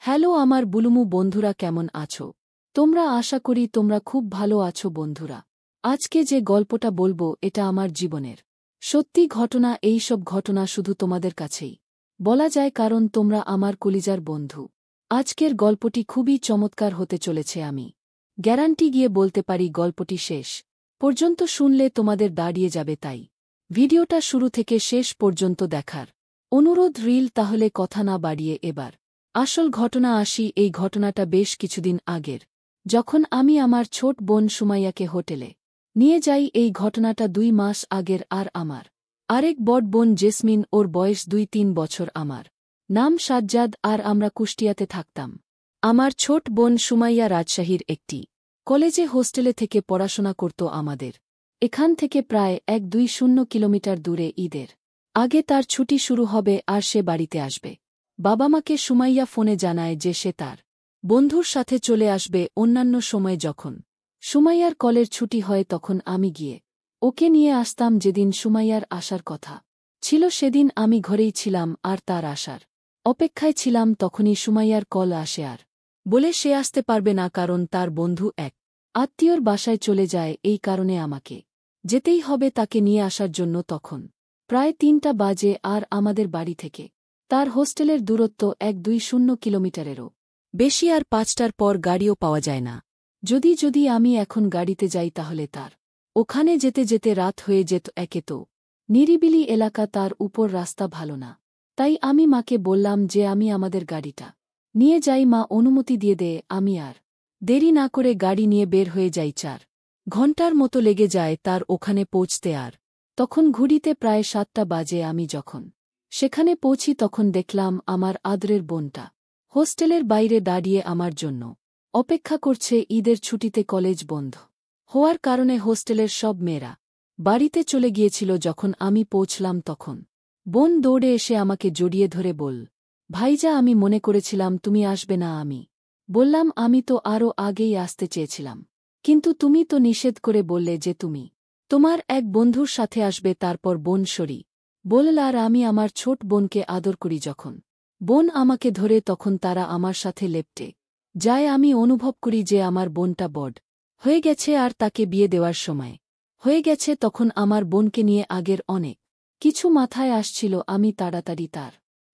Hello আমার বুলুমু বন্ধুরা, কেমন আছো তোমরা? আশা করি তোমরা খুব ভালো আছো বন্ধুরা। আজকে যে গল্পটা বলবো এটা আমার জীবনের সত্যি ঘটনা। এই সব ঘটনা শুধু তোমাদের কাছেই বলা যায়, কারণ তোমরা আমার কলিজার বন্ধু। আজকের গল্পটি খুবই চমৎকার হতে চলেছে। আমি গ্যারান্টি গিয়ে বলতে পারি গল্পটি শেষ পর্যন্ত শুনলে তোমাদের দাঁড়িয়ে যাবে। তাই ভিডিওটা শুরু থেকে শেষ পর্যন্ত দেখার অনুরোধ রইল। তাহলে কথা না বাড়িয়ে এবার আসল ঘটনা আসি। এই ঘটনাটা বেশ কিছুদিন আগের, যখন আমি আমার ছোট বোন সুমাইয়াকে হোটেলে নিয়ে যাই। এই ঘটনাটা 2 মাস আগের। আর আমার আরেক বড় বোন জেসমিন, ওর বয়স 2-3 বছর। আমার নাম সাজ্জাদ, আর আমরা কুষ্টিয়াতে থাকতাম। আমার ছোট বোন সুমাইয়া রাজশাহীর একটি কলেজে হোস্টেলে থেকে পড়াশোনা করত আমাদের এখান থেকে প্রায় 1-2 কিলোমিটার দূরে। ঈদের আগে তার ছুটি শুরু হবে আর সে বাড়িতে আসবে। বাবা মাকে সুমাইয়া ফোনে জানায় যে সে তার বন্ধুর সাথে চলে আসবে। অন্যান্য সময় যখন সুমাইয়ার কলের ছুটি হয় তখন আমি গিয়ে ওকে নিয়ে আসতাম। যেদিন সুমাইয়ার আসার কথা ছিল সেদিন আমি ঘরেই ছিলাম আর তার আসার অপেক্ষায় ছিলাম। তখনই সুমাইয়ার কল আসে আর বলে সে আসতে পারবে না, কারণ তার বন্ধু এক আত্মীয়র বাসায় চলে যায়। এই কারণে আমাকে যেতেই হবে তাকে নিয়ে আসার জন্য। তখন প্রায় 3টা বাজে আর আমাদের বাড়ি থেকে তার হোস্টেলের দূরত্ব 1-2 কিলোমিটারেরও বেশি। আর 5টার পর গাড়িও পাওয়া যায় না। যদি আমি এখন গাড়িতে যাই তাহলে তার ওখানে যেতে যেতে রাত হয়ে যেত। একে তো নিরিবিলি এলাকা, তার উপর রাস্তা ভালো না। তাই আমি মাকে বললাম যে আমি আমাদের গাড়িটা নিয়ে যাই। মা অনুমতি দিয়ে দেয়। আমি আর দেরি না করে গাড়ি নিয়ে বের হয়ে যাই। 4 ঘণ্টার মতো লেগে যায় তার ওখানে পৌঁছতে। আর তখন ঘড়িতে প্রায় 7টা বাজে। আমি যখন সেখানে পৌঁছি তখন দেখলাম আমার আদরের বোনটা হোস্টেলের বাইরে দাঁড়িয়ে আমার জন্য অপেক্ষা করছে। ঈদের ছুটিতে কলেজ বন্ধ হওয়ার কারণে হোস্টেলের সব মেয়েরা বাড়িতে চলে গিয়েছিল। যখন আমি পৌঁছলাম তখন বোন দৌড়ে এসে আমাকে জড়িয়ে ধরে বল, ভাইজা, আমি মনে করেছিলাম তুমি আসবে না। আমি বললাম আমি তো আরও আগেই আসতে চেয়েছিলাম, কিন্তু তুমি তো নিষেধ করে বললে যে তুমি তোমার এক বন্ধুর সাথে আসবে। তারপর বোন সরি বলল। আর আমি আমার ছোট বোনকে আদর করি। যখন বোন আমাকে ধরে তখন তারা আমার সাথে লেপ্টে যায়। আমি অনুভব করি যে আমার বোনটা বড় হয়ে গেছে আর তাকে বিয়ে দেওয়ার সময় হয়ে গেছে। তখন আমার বোনকে নিয়ে আগের অনেক কিছু মাথায় আসছিল। আমি তাড়াতাড়ি তার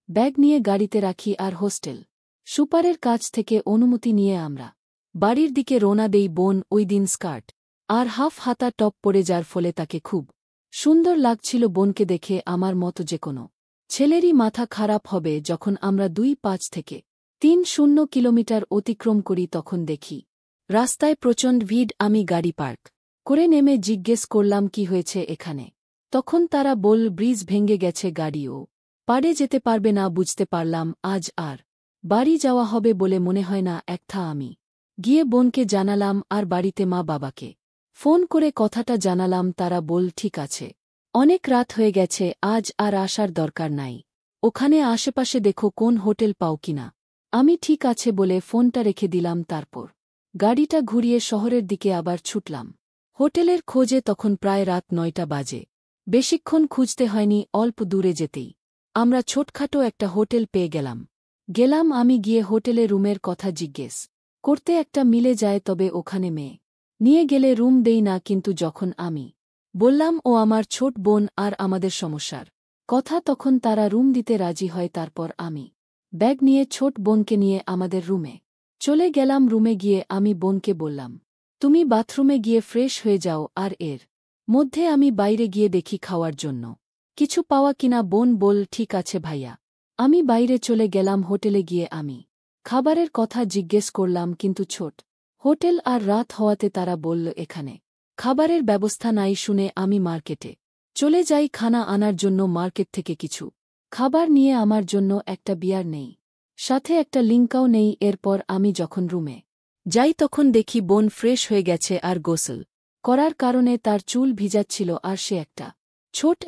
ব্যাগ নিয়ে গাড়িতে রাখি আর হোস্টেল সুপারের কাছ থেকে অনুমতি নিয়ে আমরা বাড়ির দিকে রওনা দেই। বোন ওই দিন স্কার্ট আর হাফ হাতা টপ পরে, যার ফলে তাকে খুব সুন্দর লাগছিল। বোনকে দেখে আমার মতো যে কোনো ছেলেরই মাথা খারাপ হবে। যখন আমরা 2-5 থেকে 3 কিলোমিটার অতিক্রম করি তখন দেখি রাস্তায় প্রচণ্ড ভিড়। আমি গাড়ি পার্ক করে নেমে জিজ্ঞেস করলাম কি হয়েছে এখানে। তখন তারা বলল ব্রিজ ভেঙে গেছে, গাড়িও পাড়ে যেতে পারবে না। বুঝতে পারলাম আজ আর বাড়ি যাওয়া হবে বলে মনে হয় না। আমি গিয়ে বোনকে জানালাম আর বাড়িতে মা বাবাকে ফোন করে কথাটা জানালাম। তারা বল ঠিক আছে, অনেক রাত হয়ে গেছে, আজ আর আসার দরকার নাই। ওখানে আশেপাশে দেখো কোন হোটেল পাও কিনা। আমি ঠিক আছে বলে ফোনটা রেখে দিলাম। তারপর গাড়িটা ঘুরিয়ে শহরের দিকে আবার ছুটলাম হোটেলের খোঁজে। তখন প্রায় রাত 9টা বাজে। বেশিক্ষণ খুঁজতে হয়নি, অল্প দূরে যেতেই আমরা ছোটখাটো একটা হোটেল পেয়ে গেলাম। আমি গিয়ে হোটেলে রুমের কথা জিজ্ঞেস করতে একটা মিলে যায়, তবে ওখানে মেয়ে নিয়ে গেলে রুম দেই না। কিন্তু যখন আমি বললাম ও আমার ছোট বোন আর আমাদের সমস্যার কথা, তখন তারা রুম দিতে রাজি হয়। তারপর আমি ব্যাগ নিয়ে ছোট বোনকে নিয়ে আমাদের রুমে চলে গেলাম। রুমে গিয়ে আমি বোনকে বললাম তুমি বাথরুমে গিয়ে ফ্রেশ হয়ে যাও। আর এর মধ্যে আমি বাইরে গিয়ে দেখি খাওয়ার জন্য কিছু পাওয়া কিনা। বোন বল ঠিক আছে ভাইয়া। আমি বাইরে চলে গেলাম। হোটেলে গিয়ে আমি খাবারের কথা জিজ্ঞেস করলাম, কিন্তু ছোট হোটেল আর রাত হওয়াতে তারা বলল এখানে খাবারের ব্যবস্থা নাই। শুনে আমি মার্কেটে চলে যাই খানা আনার জন্য। মার্কেট থেকে কিছু খাবার নিয়ে আমার জন্য একটা বিয়ার নেই, সাথে একটা লিঙ্কাও নেই। এরপর আমি যখন রুমে যাই তখন দেখি বোন ফ্রেশ হয়ে গেছে আর গোসল করার কারণে তার চুল ভিজাচ্ছিল। আর সে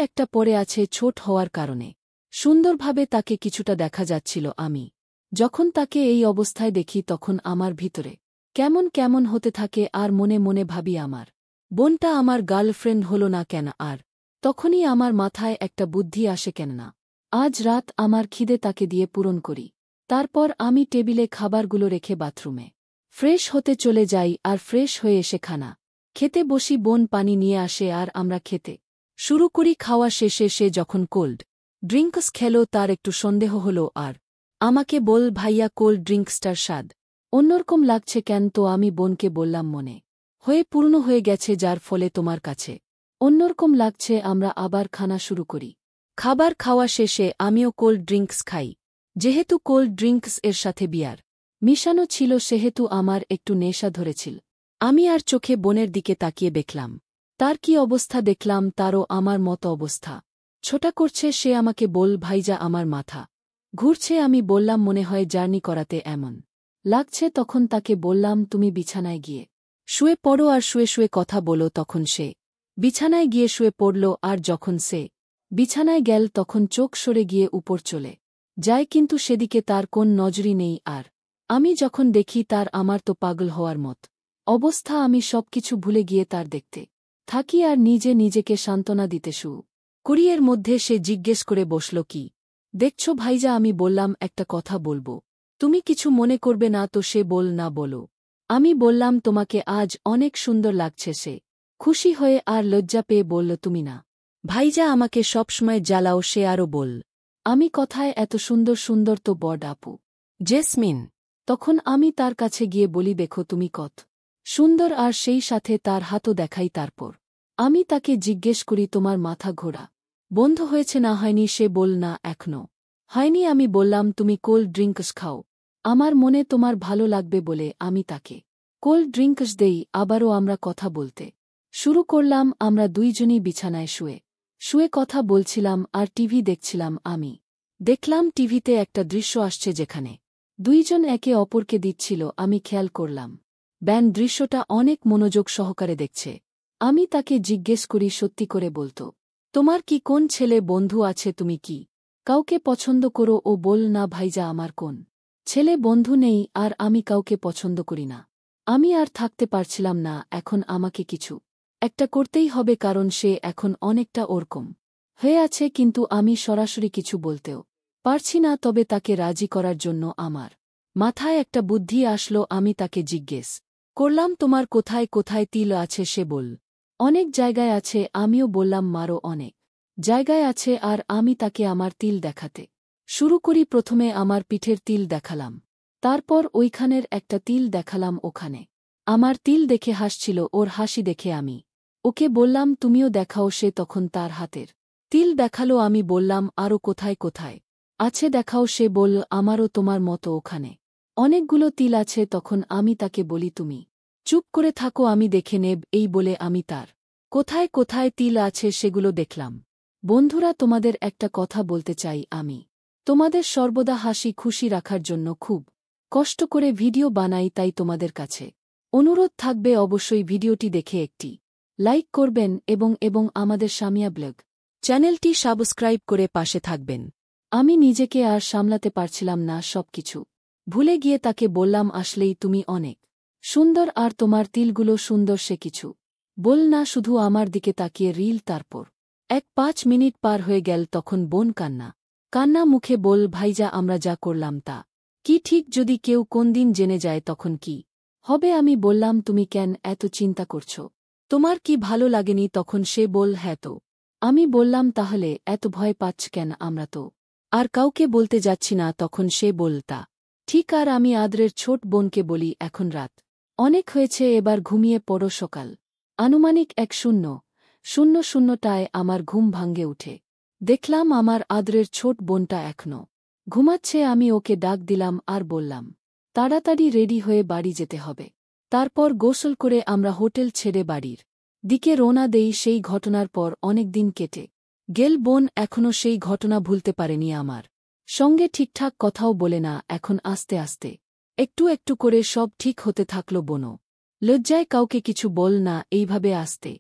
একটা পরে আছে। ছোট হওয়ার কারণে সুন্দরভাবে তাকে কিছুটা দেখা যাচ্ছিল। আমি যখন তাকে এই অবস্থায় দেখি তখন আমার ভিতরে কেমন কেমন হতে থাকে আর মনে মনে ভাবি আমার বোনটা আমার গার্লফ্রেন্ড হলো না কেন। আর তখনই আমার মাথায় একটা বুদ্ধি আসে, কেন না আজ রাত আমার খিদে তাকে দিয়ে পূরণ করি। তারপর আমি টেবিলে খাবারগুলো রেখে বাথরুমে ফ্রেশ হতে চলে যাই আর ফ্রেশ হয়ে এসে খানা খেতে বসি। বোন পানি নিয়ে আসে আর আমরা খেতে শুরু করি। খাওয়া শেষে সে যখন কোল্ড ড্রিঙ্কস খেল তার একটু সন্দেহ হলো আর আমাকে বল, ভাইয়া কোল্ড ড্রিঙ্কসটার স্বাদ অন্যরকম লাগছে কেন? তো আমি বোনকে বললাম, মনে হয়ে পূর্ণ হয়ে গেছে যার ফলে তোমার কাছে অন্যরকম লাগছে। আমরা আবার খানা শুরু করি। খাবার খাওয়া শেষে আমিও কোল্ড ড্রিঙ্কস খাই। যেহেতু কোল্ড ড্রিঙ্কস এর সাথে বিয়ার মিশানো ছিল সেহেতু আমার একটু নেশা ধরেছিল। আমি আর চোখে বোনের দিকে তাকিয়ে দেখলাম তার কি অবস্থা। দেখলাম তারও আমার মতো অবস্থা, ছোটা করছে সে। আমাকে বল, ভাইজা আমার মাথা ঘুরছে। আমি বললাম, মনে হয় জার্নি করাতে এমন লাগছে। তখন তাকে বললাম, তুমি বিছানায় গিয়ে শুয়ে পড়ো আর শুয়ে শুয়ে কথা বলো। তখন সে বিছানায় গিয়ে শুয়ে পড়ল আর যখন সে বিছানায় গেল তখন চোখ সরে গিয়ে উপর চলে যায়, কিন্তু সেদিকে তার কোন নজরই নেই। আর আমি যখন দেখি তার আমার তো পাগল হওয়ার মত অবস্থা। আমি সবকিছু ভুলে গিয়ে তার দেখতে থাকি আর নিজে নিজেকে সান্ত্বনা দিতে শুরু করি। এর মধ্যে সে জিজ্ঞেস করে বসল, কি দেখছো ভাইজা? আমি বললাম, একটা কথা বলবো, তুমি কিছু মনে করবে না তো? সে বল, না বলো। আমি বললাম, তোমাকে আজ অনেক সুন্দর লাগছে। সে খুশি হয়ে আর লজ্জা পেয়ে বলল, তুমি না ভাইজা আমাকে সবসময় জ্বালাও। সে আরও বল, আমি কথায় এত সুন্দর সুন্দর তো বড আপু জেসমিন। তখন আমি তার কাছে গিয়ে বলি, দেখো তুমি কত সুন্দর। আর সেই সাথে তার হাতও দেখাই। তারপর আমি তাকে জিজ্ঞেস করি, তোমার মাথা ঘোরা বন্ধ হয়েছে না হয়নি? সে বল, না এখনো হয়নি। আমি বললাম, তুমি কোল্ড ড্রিঙ্কস খাও, আমার মনে তোমার ভালো লাগবে বলে আমি তাকে কোল্ড ড্রিঙ্কস দেই। আবারও আমরা কথা বলতে শুরু করলাম। আমরা দুইজনই বিছানায় শুয়ে শুয়ে কথা বলছিলাম আর টিভি দেখছিলাম। আমি দেখলাম টিভিতে একটা দৃশ্য আসছে যেখানে দুইজন একে অপরকে দিচ্ছিল। আমি খেয়াল করলাম ব্যান দৃশ্যটা অনেক মনোযোগ সহকারে দেখছে। আমি তাকে জিজ্ঞেস করি, সত্যি করে বলতো, তোমার কি কোন ছেলে বন্ধু আছে? তুমি কি কাউকে পছন্দ করো? ও বল, না ভাইজা আমার কোন ছেলে বন্ধু নেই আর আমি কাউকে পছন্দ করি না। আমি আর থাকতে পারছিলাম না। এখন আমাকে কিছু একটা করতেই হবে, কারণ সে এখন অনেকটা ওরকম হয়ে আছে। কিন্তু আমি সরাসরি কিছু বলতেও পারছি না। তবে তাকে রাজি করার জন্য আমার মাথায় একটা বুদ্ধি আসলো। আমি তাকে জিজ্ঞেস করলাম, তোমার কোথায় কোথায় তিল আছে? সে বল, অনেক জায়গায় আছে। আমিও বললাম, মারও অনেক জায়গায় আছে। আর আমি তাকে আমার তিল দেখাতে শুরু করি। প্রথমে আমার পিঠের তিল দেখালাম, তারপর ওইখানের একটা তিল দেখালাম। ওখানে আমার তিল দেখে হাসছিল। ওর হাসি দেখে আমি ওকে বললাম, তুমিও দেখাও। সে তখন তার হাতের তিল দেখালো। আমি বললাম, আরও কোথায় কোথায় আছে দেখাও। সে বলল, আমারও তোমার মতো ওখানে অনেকগুলো তিল আছে। তখন আমি তাকে বলি, তুমি চুপ করে থাকো, আমি দেখে নেব। এই বলে আমি তার কোথায় কোথায় তিল আছে সেগুলো দেখলাম। বন্ধুরা, তোমাদের একটা কথা বলতে চাই, আমি তোমাদের সর্বদা হাসি খুশি রাখার জন্য খুব কষ্ট করে ভিডিও বানাই। তাই তোমাদের কাছে অনুরোধ থাকবে, অবশ্যই ভিডিওটি দেখে একটি লাইক করবেন এবং আমাদের সামিয়া ব্লগ চ্যানেলটি সাবস্ক্রাইব করে পাশে থাকবেন। আমি নিজেকে আর সামলাতে পারছিলাম না, সবকিছু ভুলে গিয়ে তাকে বললাম, আসলেই তুমি অনেক সুন্দর আর তোমার তিলগুলো সুন্দর। সে কিছু বল না, শুধু আমার দিকে তাকিয়ে রিল। তারপর 5 মিনিট পার হয়ে গেল। তখন বোন কান্না মুখে বল, ভাইজা আমরা যা করলাম তা কি ঠিক? যদি কেউ কোনদিন জেনে যায় তখন কি হবে? আমি বললাম, তুমি কেন এত চিন্তা করছো? তোমার কি ভালো লাগেনি? তখন সে বল, হ্যাঁ। তো আমি বললাম, তাহলে এত ভয় পাচ্ছ কেন? আমরা তো আর কাউকে বলতে যাচ্ছি না। তখন সে বল, তা ঠিক। আর আমি আদরের ছোট বোনকে বলি, এখন রাত অনেক হয়েছে, এবার ঘুমিয়ে পড়ো। সকাল আনুমানিক 1:00টায় আমার ঘুম ভাঙ্গে উঠে দেখলাম আমার আদরের ছোট বোনটা এখনো ঘুমাচ্ছে। আমি ওকে ডাক দিলাম আর বললাম, তাড়াতাড়ি রেডি হয়ে বাড়ি যেতে হবে। তারপর গোসল করে আমরা হোটেল ছেড়ে বাড়ির দিকে রওনা দেই। সেই ঘটনার পর অনেক দিন কেটে গেল। বোন এখনও সেই ঘটনা ভুলতে পারেনি। আমার সঙ্গে ঠিকঠাক কথাও বলে না। এখন আস্তে আস্তে একটু একটু করে সব ঠিক হতে থাকল। বোনও লজ্জায় কাউকে কিছু বল না। এইভাবে আস্তে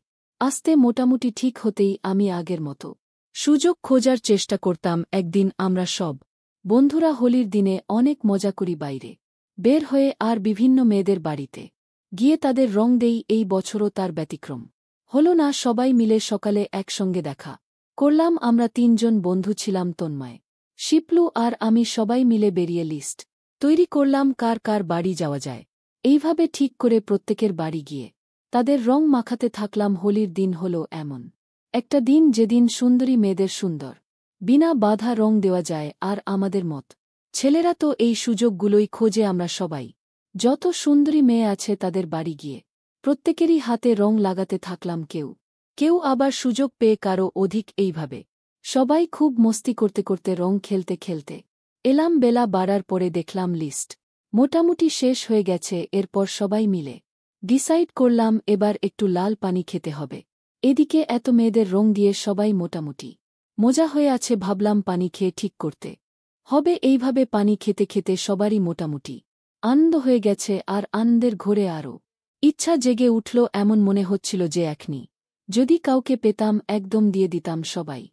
আস্তে মোটামুটি ঠিক হতেই আমি আগের মতো সুযোগ খোঁজার চেষ্টা করতাম। একদিন আমরা সব বন্ধুরা হোলির দিনে অনেক মজা করি বাইরে বের হয়ে আর বিভিন্ন মেয়েদের বাড়িতে গিয়ে তাদের রং দেই। এই বছরও তার ব্যতিক্রম হল না। সবাই মিলে সকালে একসঙ্গে দেখা করলাম। আমরা 3 জন বন্ধু ছিলাম, তন্ময়, শিপলু আর আমি সবাই মিলে বেরিয়ে লিস্ট তৈরি করলাম কার কার বাড়ি যাওয়া যায়। এইভাবে ঠিক করে প্রত্যেকের বাড়ি গিয়ে তাদের রং মাখাতে থাকলাম। হোলির দিন হল এমন একটা দিন যেদিন সুন্দরী মেয়েদের সুন্দর বিনা বাধা রং দেওয়া যায়। আর আমাদের মত ছেলেরা তো এই সুযোগগুলোই খোঁজে। আমরা সবাই যত সুন্দরী মেয়ে আছে তাদের বাড়ি গিয়ে প্রত্যেকেরই হাতে রং লাগাতে থাকলাম। কেউ কেউ আবার সুযোগ পেয়ে কারো অধিক। এইভাবে সবাই খুব মস্তি করতে করতে রং খেলতে খেলতে এলাম। বেলা বাড়ার পরে দেখলাম লিস্ট মোটামুটি শেষ হয়ে গেছে। এরপর সবাই মিলে ডিসাইড করলাম এবার একটু লাল পানি খেতে হবে। এদিকে এত মেয়েদের রং দিয়ে সবাই মোটামুটি মজা হয়ে আছে। ভাবলাম পানি খেয়ে ঠিক করতে হবে। এইভাবে পানি খেতে খেতে সবারই মোটামুটি আনন্দ হয়ে গেছে। আর আনন্দের ঘোরে আরও ইচ্ছা জেগে উঠল। এমন মনে হচ্ছিল যে এখনি যদি কাউকে পেতাম একদম দিয়ে দিতাম। সবাই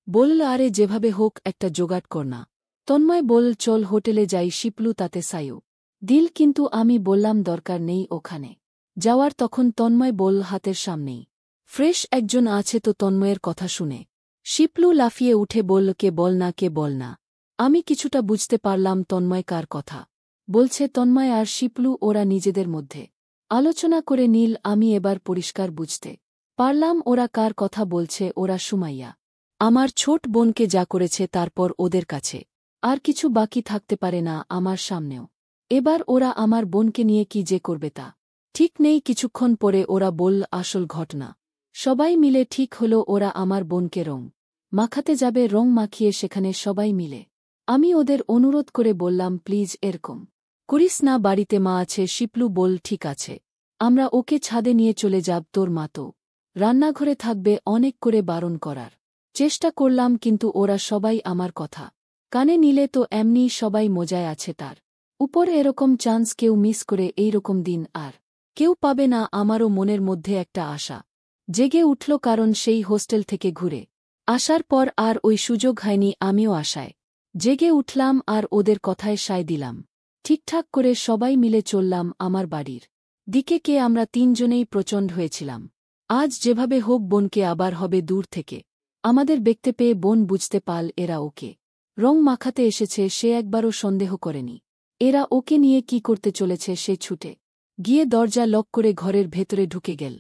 বলল আরে যেভাবে হোক একটা জোগাড় কর না। তন্ময় বলল চল হোটেলে যাই। শিপলু তাতে সায়ু দিল, কিন্তু আমি বললাম দরকার নেই ওখানে যাওয়ার। তখন তন্ময় বলল হাতের সামনেই ফ্রেশ একজন আছে তো। তন্ময়ের কথা শুনে শিপলু লাফিয়ে উঠে বলল কে বল না, কে বল না। আমি কিছুটা বুঝতে পারলাম তন্ময় কার কথা বলছে। তন্ময় আর শিপলু ওরা নিজেদের মধ্যে আলোচনা করে নীল। আমি এবার পরিষ্কার বুঝতে পারলাম ওরা কার কথা বলছে। ওরা সুমাইয়া আমার ছোট বোনকে যা করেছে তারপর ওদের কাছে আর কিছু বাকি থাকতে পারে না আমার সামনেও। এবার ওরা আমার বোনকে নিয়ে কি যে করবে তা ঠিক নেই। কিছুক্ষণ পরে ওরা বলল আসল ঘটনা। সবাই মিলে ঠিক হল ওরা আমার বোনকে রং মাখাতে যাবে। রং মাখিয়ে সেখানে সবাই মিলে আমি ওদের অনুরোধ করে বললাম প্লিজ এরকম করিস না, বাড়িতে মা আছে। শিপলু বল ঠিক আছে, আমরা ওকে ছাদে নিয়ে চলে যাব। তোর মা তো রান্নাঘরে থাকবে। অনেক করে বারণ করার চেষ্টা করলাম কিন্তু ওরা সবাই আমার কথা কানে নিলে তো এমনিই সবাই মজায় আছে। তার উপর এরকম চান্স কেউ মিস করে এইরকম দিন আর কেউ পাবে না। আমারও মনের মধ্যে একটা আশা জেগে উঠল, কারণ সেই হোস্টেল থেকে ঘুরে আসার পর আর ওই সুযোগ হয়নি। আমিও আশায় জেগে উঠলাম আর ওদের কথায় সায় দিলাম। ঠিকঠাক করে সবাই মিলে চললাম আমার বাড়ির দিকে। কে আমরা তিনজনেই প্রচণ্ড হয়েছিলাম। আজ যেভাবে হোক বোনকে আবার হবে দূর থেকে আমাদের দেখতে পেয়ে বোন বুঝতে পারল এরা ওকে রং মাখাতে এসেছে। সে একবারও সন্দেহ করেনি এরা ওকে নিয়ে কি করতে চলেছে। সে ছুটে গিয়ে দরজা লক করে ঘরের ভেতরে ঢুকে গেল।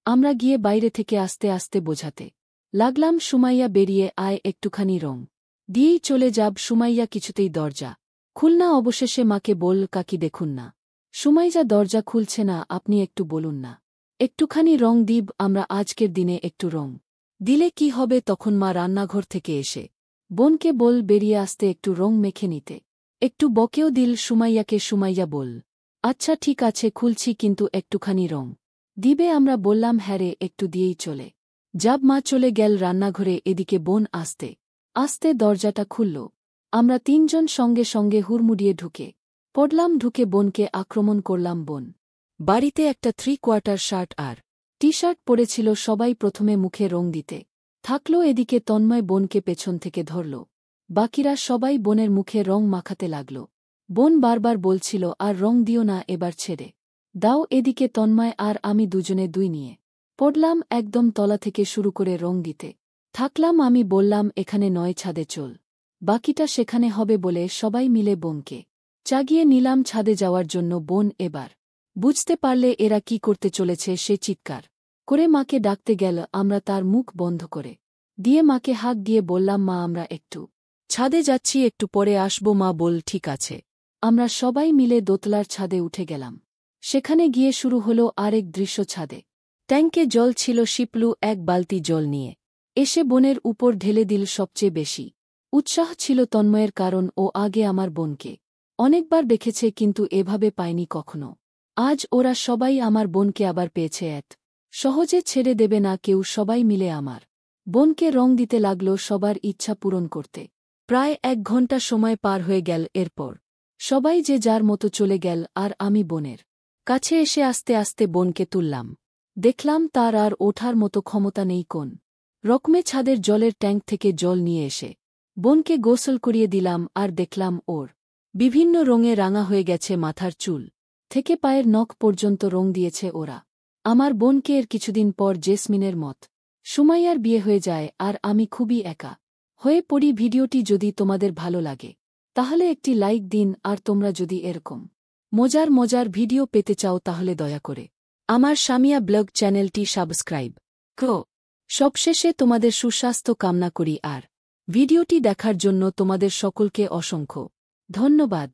আমরা গিয়ে বাইরে থেকে আস্তে আস্তে বোঝাতে লাগলাম সুমাইয়া বেরিয়ে আয়, একটুখানি রং দিয়েই চলে যাব। সুমাইয়া কিছুতেই দরজা খুলনা। অবশেষে মাকে বলল কাকি দেখুন না, সুমাইয়া দরজা খুলছে না, আপনি একটু বলুন না একটুখানি রং দিব। আমরা আজকের দিনে একটু রং দিলে কি হবে। তখন মা রান্নাঘর থেকে এসে বোনকে বল বেরিয়ে আসতে একটু রং মেখে নিতে। একটু বকেও দিল সুমাইয়াকে। সুমাইয়া বল আচ্ছা ঠিক আছে খুলছি, কিন্তু একটুখানি রং দিবে। আমরা বললাম হ্যাঁ রে, একটু দিয়েই চলে যাব। মা চলে গেল রান্নাঘরে। এদিকে বোন আস্তে আস্তে দরজাটা খুলল। আমরা তিনজন সঙ্গে সঙ্গে হুড়মুড়িয়ে ঢুকে পড়লাম। ঢুকে বোনকে আক্রমণ করলাম। বোন বাড়িতে একটা 3/4 শার্ট আর টি শার্ট পরেছিল। সবাই প্রথমে মুখে রং দিতে থাকল। এদিকে তন্ময় বোনকে পেছন থেকে ধরল। বাকিরা সবাই বোনের মুখে রং মাখাতে লাগল। বোন বারবার বলছিল আর রং দিও না, এবার ছেড়ে দাও। এদিকে তন্ময় আর আমি দুজনে দুই নিয়ে পড়লাম। একদম তলা থেকে শুরু করে রং দিতে থাকলাম। আমি বললাম এখানে নয়, ছাদে চল, বাকিটা সেখানে হবে বলে সবাই মিলে বোনকে চাগিয়ে নিলাম ছাদে যাওয়ার জন্য। বোন এবার বুঝতে পারলে এরা কি করতে চলেছে। সে চিৎকার করে মাকে ডাকতে গেল। আমরা তার মুখ বন্ধ করে দিয়ে মাকে হাঁক দিয়ে বললাম মা আমরা একটু ছাদে যাচ্ছি, একটু পরে আসব। মা বল ঠিক আছে। আমরা সবাই মিলে দোতলার ছাদে উঠে গেলাম। সেখানে গিয়ে শুরু হলো আরেক দৃশ্য। ছাদে ট্যাঙ্কে জল ছিল। শিপলু এক বালতি জল নিয়ে এসে বোনের উপর ঢেলে দিল। সবচেয়ে বেশি উৎসাহ ছিল তন্ময়ের, কারণ ও আগে আমার বোনকে অনেকবার দেখেছে কিন্তু এভাবে পায়নি কখনো। আজ ওরা সবাই আমার বোনকে আবার পেয়েছে। সহজে ছেড়ে দেবে না কেউ। সবাই মিলে আমার বোনকে রং দিতে লাগল সবার ইচ্ছা পূরণ করতে। প্রায় 1 ঘন্টা সময় পার হয়ে গেল। এরপর সবাই যে যার মতো চলে গেল আর আমি বোনের কাছে এসে আস্তে আস্তে বোনকে তুললাম। দেখলাম তার আর ওঠার মতো ক্ষমতা নেই। কোন রকমে ছাদের জলের ট্যাঙ্ক থেকে জল নিয়ে এসে বোনকে গোসল করিয়ে দিলাম। আর দেখলাম ওর বিভিন্ন রঙে রাঙা হয়ে গেছে। মাথার চুল থেকে পায়ের নখ পর্যন্ত রং দিয়েছে ওরা। আমার বোনকে এর কিছুদিন পর জেসমিনের মত সুমাইয়ার বিয়ে হয়ে যায় আর আমি খুবই একা হয়ে পড়ি। ভিডিওটি যদি তোমাদের ভালো লাগে তাহলে একটি লাইক দিন, আর তোমরা যদি এরকম মজার মজার ভিডিও পেতে চাও তাহলে দয়া করে আমার সামিয়া ব্লগ চ্যানেলটি সাবস্ক্রাইব করো। সবশেষে তোমাদের সুস্বাস্থ্য কামনা করি, আর ভিডিওটি দেখার জন্য তোমাদের সকলকে অসংখ্য ধন্যবাদ।